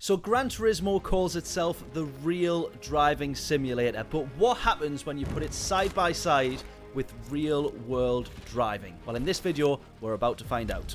So Gran Turismo calls itself the real driving simulator, but what happens when you put it side by side with real world driving? Well, in this video, we're about to find out.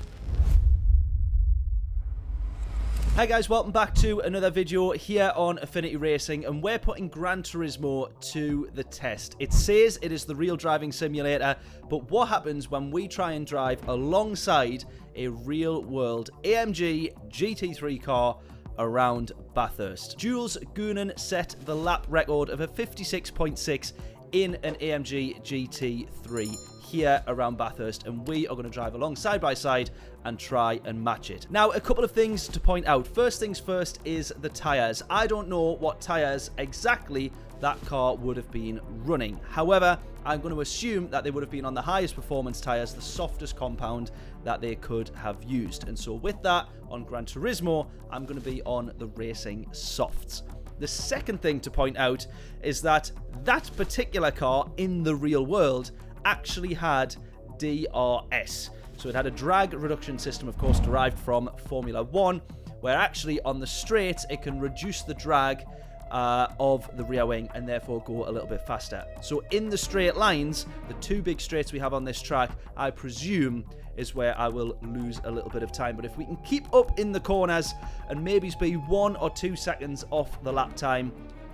Hi guys, welcome back to another video here on Affinity Racing, and we're putting Gran Turismo to the test. It says it is the real driving simulator, but what happens when we try and drive alongside a real world AMG GT3 car around Bathurst? Jules Goonan set the lap record of a 56.6 in an AMG GT3 here around Bathurst, and we are going to drive along side by side and try and match it. Now, a couple of things to point out. First things first is the tyres. I don't know what tyres exactly that car would have been running. However, I'm going to assume that they would have been on the highest performance tyres, the softest compound that they could have used. And so with that, on Gran Turismo, I'm going to be on the racing softs. The second thing to point out is that that particular car in the real world actually had DRS. So it had a drag reduction system, of course, derived from Formula 1, where actually on the straights it can reduce the drag of the rear wing and therefore go a little bit faster. So in the straight lines, the two big straights we have on this track, I presume is where I will lose a little bit of time. But if we can keep up in the corners and maybe be 1 or 2 seconds off the lap time,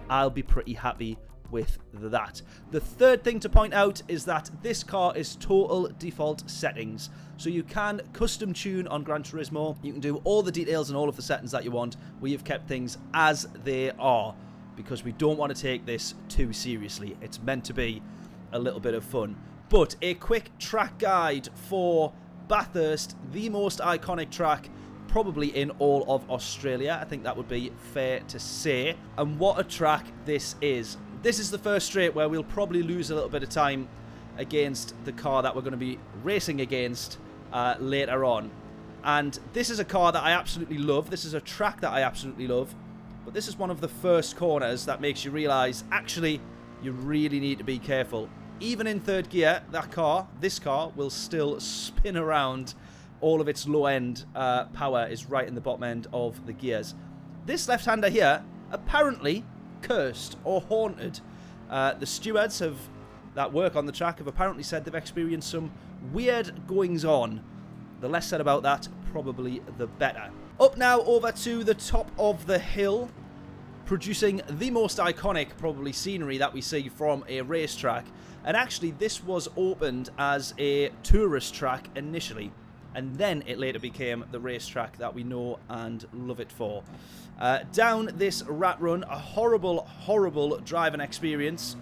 I'll be pretty happy with that. The third thing to point out is that this car is total default settings. So you can custom tune on Gran Turismo. You can do all the details and all of the settings that you want. We have kept things as they are because we don't want to take this too seriously. It's meant to be a little bit of fun. But a quick track guide for Bathurst, the most iconic track probably in all of Australia. I think that would be fair to say. And what a track this is. This is the first straight where we'll probably lose a little bit of time against the car that we're going to be racing against later on. And this is a car that I absolutely love. This is a track that I absolutely love. But this is one of the first corners that makes you realise, actually, you really need to be careful. Even in third gear, this car, will still spin around. All of its low-end power is right in the bottom end of the gears. This left-hander here, apparently cursed or haunted. The stewards that work on the track have apparently said they've experienced some weird goings-on. The less said about that, probably the better. Up now over to the top of the hill, producing the most iconic, probably, scenery that we see from a racetrack. And actually, this was opened as a tourist track initially, and then it later became the racetrack that we know and love it for. Down this rat run, a horrible, horrible driving experience,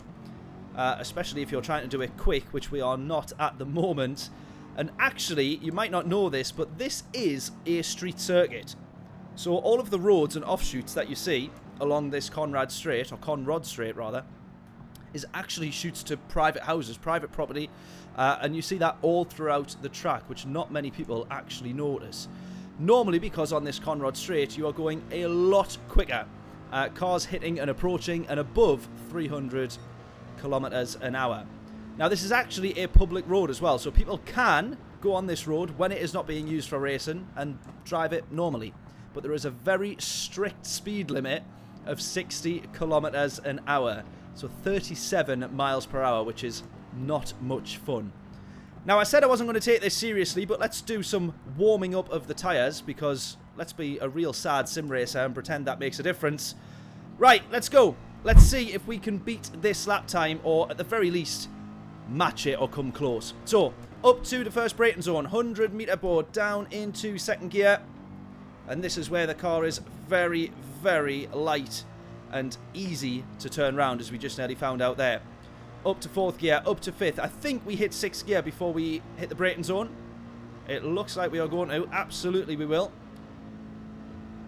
especially if you're trying to do it quick, which we are not at the moment. And actually, you might not know this, but this is a street circuit. So all of the roads and offshoots that you see along this Conrod Straight rather, is actually shoots to private houses, private property, and you see that all throughout the track, which not many people actually notice. Normally, because on this Conrod Straight, you are going a lot quicker. Cars hitting and approaching and above 300 kilometers an hour. Now, this is actually a public road as well, so people can go on this road when it is not being used for racing and drive it normally. But there is a very strict speed limit of 60 kilometers an hour. So 37 miles per hour, which is not much fun. Now, I said I wasn't going to take this seriously, but let's do some warming up of the tyres, because let's be a real sad sim racer and pretend that makes a difference. Right, let's go. Let's see if we can beat this lap time, or at the very least, match it or come close. So, up to the first braking zone, 100 meter board, down into second gear. And this is where the car is very, very light and easy to turn around, as we just nearly found out there. Up to fourth gear, up to fifth. I think we hit sixth gear before we hit the braking zone. It looks like we are going to. Absolutely we will.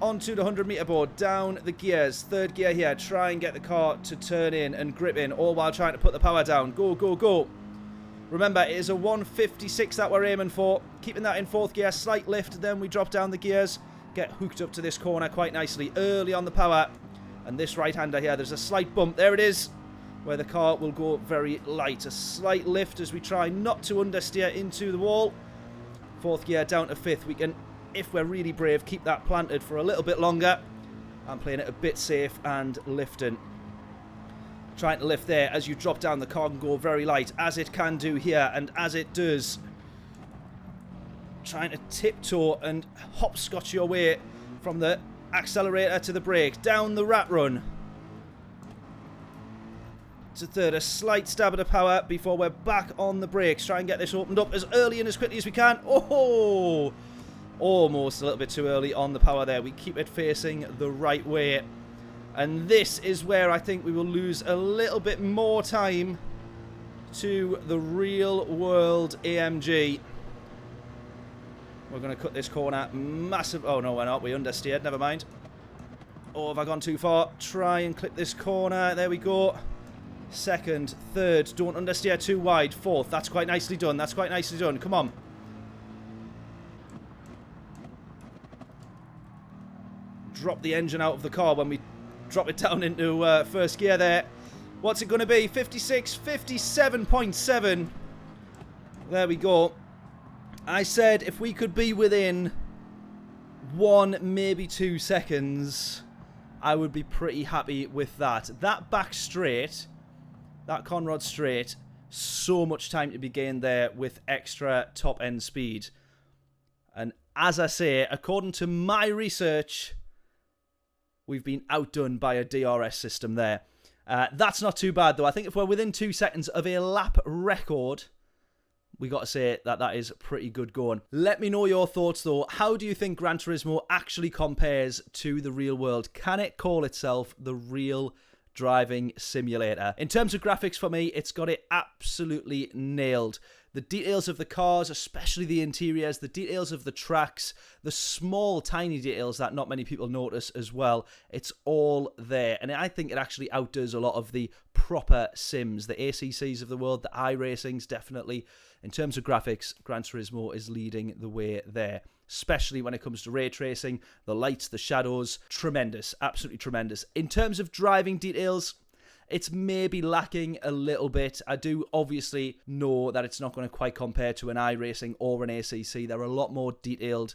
Onto the 100 meter board, down the gears. Third gear here. Try and get the car to turn in and grip in, all while trying to put the power down. Go, go, go. Remember, it is a 156 that we're aiming for. Keeping that in fourth gear. Slight lift, then we drop down the gears. Get hooked up to this corner quite nicely. Early on the power. And this right-hander here, there's a slight bump. There it is, where the car will go very light. A slight lift as we try not to understeer into the wall. Fourth gear down to fifth. We can, if we're really brave, keep that planted for a little bit longer. I'm playing it a bit safe and lifting. Trying to lift there. As you drop down, the car can go very light, as it can do here, and as it does, trying to tiptoe and hopscotch your way from the accelerator to the brake, down the rat run to third. A slight stab of the power before we're back on the brakes. Try and get this opened up as early and as quickly as we can. Oh, almost a little bit too early on the power there. We keep it facing the right way. And this is where I think we will lose a little bit more time to the real world AMG. We're going to cut this corner massive. Oh, no, we're not. We understeered. Never mind. Oh, have I gone too far? Try and clip this corner. There we go. Second, third. Don't understeer too wide. Fourth. That's quite nicely done. That's quite nicely done. Come on. Drop the engine out of the car when we drop it down into first gear there. What's it going to be? 56, 57.7. There we go. I said if we could be within 1, maybe 2 seconds, I would be pretty happy with that. That back straight, that Conrod straight, so much time to be gained there with extra top end speed. And as I say, according to my research, we've been outdone by a DRS system there. That's not too bad, though. I think if we're within 2 seconds of a lap record, we got to say that that is pretty good going. Let me know your thoughts, though. How do you think Gran Turismo actually compares to the real world? Can it call itself the real driving simulator? In terms of graphics, for me, it's got it absolutely nailed. The details of the cars, especially the interiors, the details of the tracks, the small, tiny details that not many people notice as well, it's all there. And I think it actually outdoes a lot of the proper sims, the ACCs of the world, the iRacings, definitely. In terms of graphics, Gran Turismo is leading the way there, especially when it comes to ray tracing, the lights, the shadows. Tremendous, absolutely tremendous. In terms of driving details, it's maybe lacking a little bit. I do obviously know that it's not going to quite compare to an iRacing or an ACC. There are a lot more detailed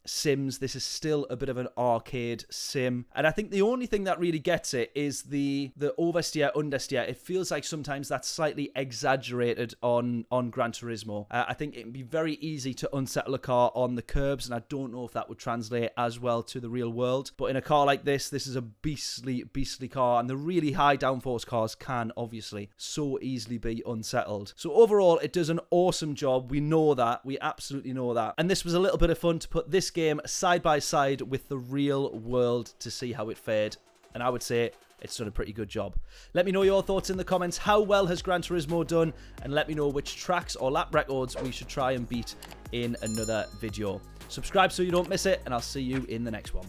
sims. This is still a bit of an arcade sim. And I think the only thing that really gets it is the oversteer, understeer. It feels like sometimes that's slightly exaggerated on Gran Turismo. I think it'd be very easy to unsettle a car on the curbs, and I don't know if that would translate as well to the real world. But in a car like this is a beastly, beastly car, and the really high downforce cars can obviously so easily be unsettled. So overall, it does an awesome job. We know that. We absolutely know that. And this was a little bit of fun to put this game side by side with the real world to see how it fared, and I would say it's done a pretty good job. Let me know your thoughts in the comments. How well has Gran Turismo done? And let me know which tracks or lap records we should try and beat in another video. Subscribe so you don't miss it, and I'll see you in the next one.